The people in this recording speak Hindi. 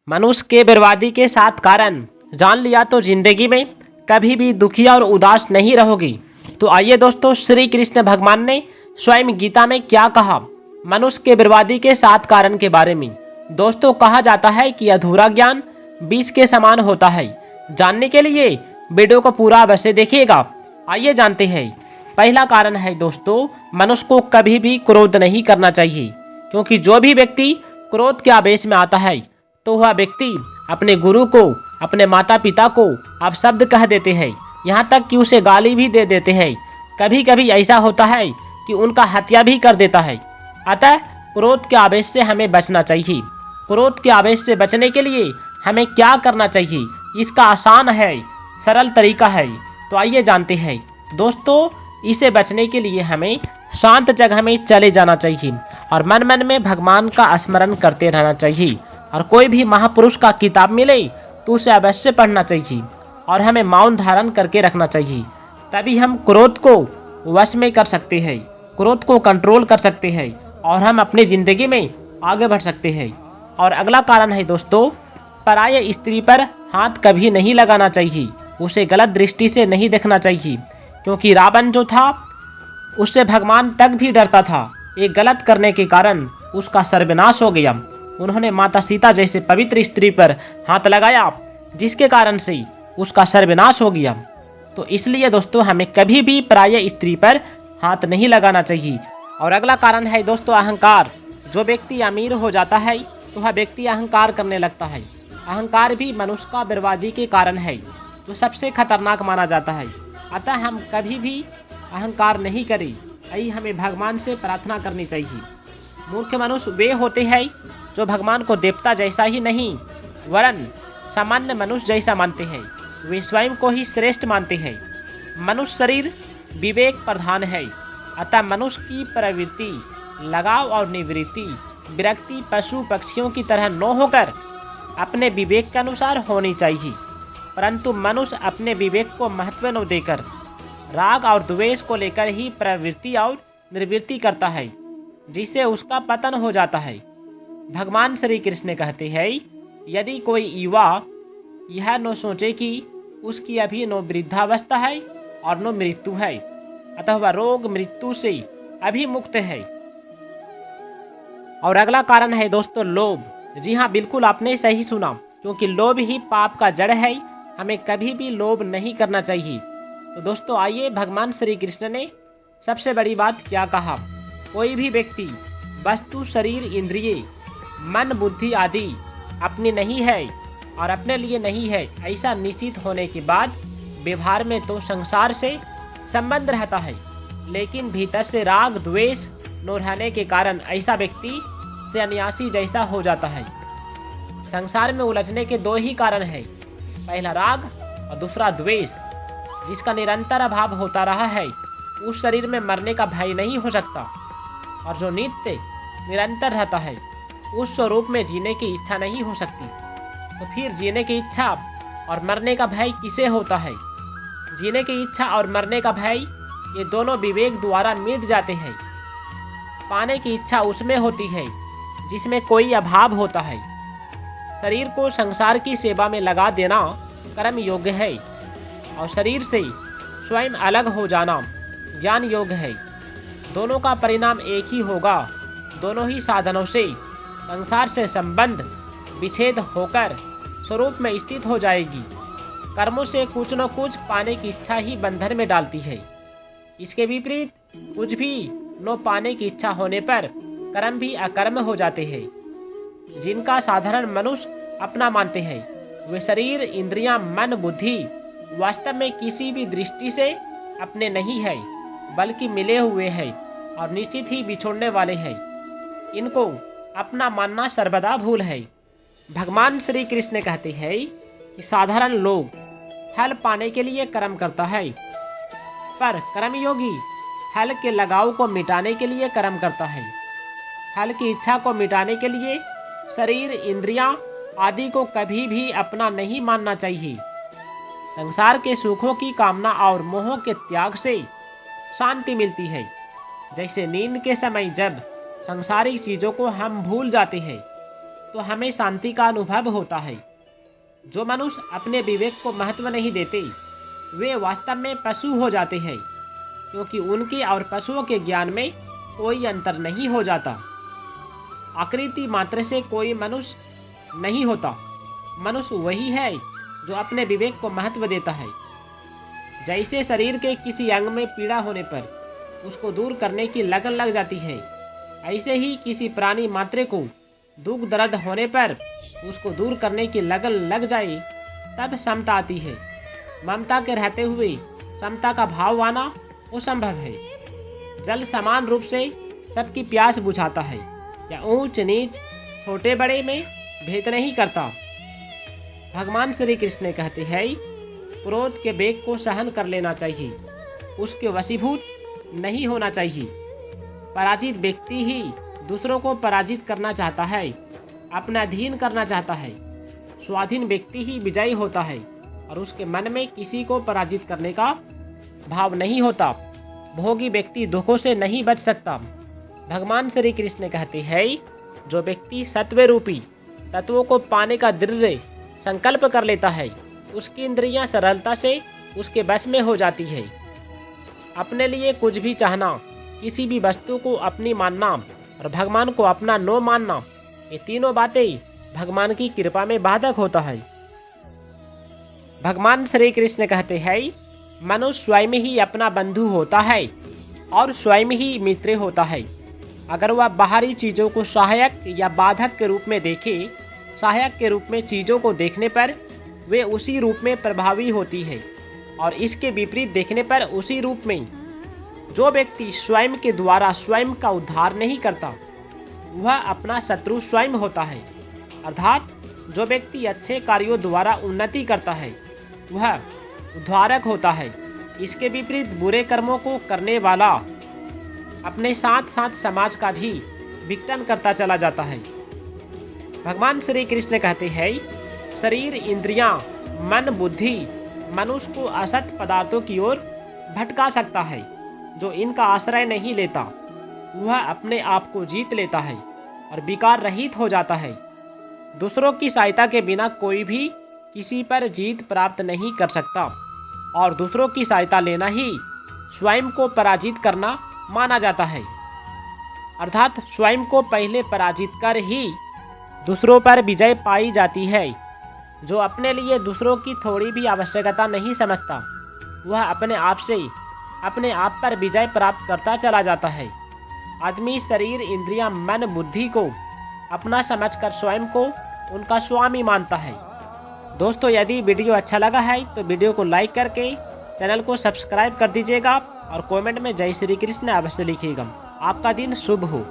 मनुष्य के बर्बादी के 7 कारण जान लिया तो जिंदगी में कभी भी दुखी और उदास नहीं रहोगी। तो आइए दोस्तों, श्री कृष्ण भगवान ने स्वयं गीता में क्या कहा मनुष्य के बर्बादी के 7 कारण के बारे में। दोस्तों, कहा जाता है कि अधूरा ज्ञान बीज के समान होता है। जानने के लिए वीडियो को पूरा अवश्य देखिएगा। आइए जानते हैं। पहला कारण है दोस्तों, मनुष्य को कभी भी क्रोध नहीं करना चाहिए, क्योंकि जो भी व्यक्ति क्रोध के आवेश में आता है तो वह व्यक्ति अपने गुरु को, अपने माता पिता को अपशब्द कह देते हैं, यहाँ तक कि उसे गाली भी दे देते हैं। कभी कभी ऐसा होता है कि उनका हत्या भी कर देता है। अतः क्रोध के आवेश से हमें बचना चाहिए। क्रोध के आवेश से बचने के लिए हमें क्या करना चाहिए, इसका आसान है, सरल तरीका है। तो आइए जानते हैं। दोस्तों, इसे बचने के लिए हमें शांत जगह में चले जाना चाहिए और मन मन में भगवान का स्मरण करते रहना चाहिए। और कोई भी महापुरुष का किताब मिले तो उसे अवश्य पढ़ना चाहिए और हमें मौन धारण करके रखना चाहिए। तभी हम क्रोध को वश में कर सकते हैं, क्रोध को कंट्रोल कर सकते हैं और हम अपनी ज़िंदगी में आगे बढ़ सकते हैं। और अगला कारण है दोस्तों, पराये स्त्री पर हाथ कभी नहीं लगाना चाहिए, उसे गलत दृष्टि से नहीं देखना चाहिए, क्योंकि रावण जो था उससे भगवान तक भी डरता था। एक गलत करने के कारण उसका सर्वनाश हो गया। उन्होंने माता सीता जैसे पवित्र स्त्री पर हाथ लगाया, जिसके कारण से उसका सर्वनाश हो गया। तो इसलिए दोस्तों, हमें कभी भी पराये स्त्री पर हाथ नहीं लगाना चाहिए। और अगला कारण है दोस्तों, अहंकार। जो व्यक्ति अमीर हो जाता है तो वह व्यक्ति अहंकार करने लगता है। अहंकार भी मनुष्य का बर्बादी के कारण है, जो सबसे खतरनाक माना जाता है। अतः हम कभी भी अहंकार नहीं करें, यही हमें भगवान से प्रार्थना करनी चाहिए। मूर्ख मनुष्य वे होते हैं जो भगवान को देवता जैसा ही नहीं वरन सामान्य मनुष्य जैसा मानते हैं। वे स्वयं को ही श्रेष्ठ मानते हैं। मनुष्य शरीर विवेक प्रधान है, अतः मनुष्य की प्रवृत्ति, लगाव और निवृत्ति, विरक्ति पशु पक्षियों की तरह न होकर अपने विवेक के अनुसार होनी चाहिए। परंतु मनुष्य अपने विवेक को महत्व न देकर राग और द्वेष को लेकर ही प्रवृत्ति और निवृत्ति करता है, जिससे उसका पतन हो जाता है। भगवान श्री कृष्ण कहते हैं, यदि कोई युवा यह न सोचे कि उसकी अभी न वृद्धावस्था है और न मृत्यु है, अतः वह रोग मृत्यु से अभी मुक्त है। और अगला कारण है दोस्तों, लोभ। जी हाँ, बिल्कुल आपने सही सुना, क्योंकि लोभ ही पाप का जड़ है। हमें कभी भी लोभ नहीं करना चाहिए। तो दोस्तों, आइए, भगवान श्री कृष्ण ने सबसे बड़ी बात क्या कहा। कोई भी व्यक्ति वस्तु, शरीर, इंद्रिय, मन, बुद्धि आदि अपनी नहीं है और अपने लिए नहीं है, ऐसा निश्चित होने के बाद व्यवहार में तो संसार से संबंध रहता है, लेकिन भीतर से राग द्वेष न रहने के कारण ऐसा व्यक्ति सन्यासी जैसा हो जाता है। संसार में उलझने के 2 ही कारण हैं, पहला राग और दूसरा द्वेष। जिसका निरंतर अभाव होता रहा है उस शरीर में मरने का भय नहीं हो सकता, और जो नित्य निरंतर रहता है उस स्वरूप में जीने की इच्छा नहीं हो सकती। तो फिर जीने की इच्छा और मरने का भय किसे होता है? जीने की इच्छा और मरने का भय ये दोनों विवेक द्वारा मिट जाते हैं। पाने की इच्छा उसमें होती है जिसमें कोई अभाव होता है। शरीर को संसार की सेवा में लगा देना कर्म योग्य है और शरीर से स्वयं अलग हो जाना ज्ञान योग्य है। दोनों का परिणाम एक ही होगा। दोनों ही साधनों से संसार से संबंध विच्छेद होकर स्वरूप में स्थित हो जाएगी। कर्मों से कुछ न कुछ पाने की इच्छा ही बंधन में डालती है। इसके विपरीत कुछ भी न पाने की इच्छा होने पर कर्म भी अकर्म हो जाते हैं। जिनका साधारण मनुष्य अपना मानते हैं वे शरीर, इंद्रियां, मन, बुद्धि वास्तव में किसी भी दृष्टि से अपने नहीं है, बल्कि मिले हुए हैं और निश्चित ही बिछोड़ने वाले हैं। इनको अपना मानना सर्वदा भूल है। भगवान श्री कृष्ण कहते हैं कि साधारण लोग फल पाने के लिए कर्म करता है, पर कर्मयोगी फल के लगाव को मिटाने के लिए कर्म करता है। फल की इच्छा को मिटाने के लिए शरीर, इंद्रियां आदि को कभी भी अपना नहीं मानना चाहिए। संसार के सुखों की कामना और मोह के त्याग से शांति मिलती है। जैसे नींद के समय जब सांसारिक चीज़ों को हम भूल जाते हैं तो हमें शांति का अनुभव होता है। जो मनुष्य अपने विवेक को महत्व नहीं देते वे वास्तव में पशु हो जाते हैं, क्योंकि उनके और पशुओं के ज्ञान में कोई अंतर नहीं हो जाता। आकृति मात्र से कोई मनुष्य नहीं होता। मनुष्य वही है जो अपने विवेक को महत्व देता है। जैसे शरीर के किसी अंग में पीड़ा होने पर उसको दूर करने की लगन लग जाती है, ऐसे ही किसी प्राणी मात्र को दुख दर्द होने पर उसको दूर करने की लगन लग जाए तब समता आती है। ममता के रहते हुए समता का भाव आना असंभव है। जल समान रूप से सबकी प्यास बुझाता है या ऊंच नीच छोटे बड़े में भेद नहीं करता। भगवान श्री कृष्ण कहते हैं, क्रोध के वेग को सहन कर लेना चाहिए, उसके वशीभूत नहीं होना चाहिए। पराजित व्यक्ति ही दूसरों को पराजित करना चाहता है, अपना अधीन करना चाहता है। स्वाधीन व्यक्ति ही विजयी होता है और उसके मन में किसी को पराजित करने का भाव नहीं होता। भोगी व्यक्ति दुखों से नहीं बच सकता। भगवान श्री कृष्ण कहते हैं, जो व्यक्ति सत्व रूपी तत्वों को पाने का दृढ़ संकल्प कर लेता है उसकी इंद्रियां सरलता से उसके बस में हो जाती है। अपने लिए कुछ भी चाहना, किसी भी वस्तु को अपनी मानना और भगवान को अपना न मानना, ये तीनों बातें भगवान की कृपा में बाधक होता है। भगवान श्री कृष्ण कहते हैं, मनुष्य स्वयं ही अपना बंधु होता है और स्वयं ही मित्र होता है। अगर वह बाहरी चीज़ों को सहायक या बाधक के रूप में देखे, सहायक के रूप में चीज़ों को देखने पर वे उसी रूप में प्रभावी होती है और इसके विपरीत देखने पर उसी रूप में। जो व्यक्ति स्वयं के द्वारा स्वयं का उद्धार नहीं करता वह अपना शत्रु स्वयं होता है। अर्थात जो व्यक्ति अच्छे कार्यों द्वारा उन्नति करता है वह उद्धारक होता है। इसके विपरीत बुरे कर्मों को करने वाला अपने साथ साथ समाज का भी विघटन करता चला जाता है। भगवान श्री कृष्ण कहते हैं, शरीर, इंद्रियां, मन, बुद्धि मनुष्य को असत पदार्थों की ओर भटका सकता है। जो इनका आश्रय नहीं लेता वह अपने आप को जीत लेता है और विकार रहित हो जाता है। दूसरों की सहायता के बिना कोई भी किसी पर जीत प्राप्त नहीं कर सकता और दूसरों की सहायता लेना ही स्वयं को पराजित करना माना जाता है। अर्थात स्वयं को पहले पराजित कर ही दूसरों पर विजय पाई जाती है। जो अपने लिए दूसरों की थोड़ी भी आवश्यकता नहीं समझता वह अपने आप पर विजय प्राप्त करता चला जाता है। आदमी शरीर, इंद्रियां, मन, बुद्धि को अपना समझकर स्वयं को उनका स्वामी मानता है। दोस्तों, यदि वीडियो अच्छा लगा है तो वीडियो को लाइक करके चैनल को सब्सक्राइब कर दीजिएगा और कमेंट में जय श्री कृष्ण अवश्य लिखिएगा। आपका दिन शुभ हो।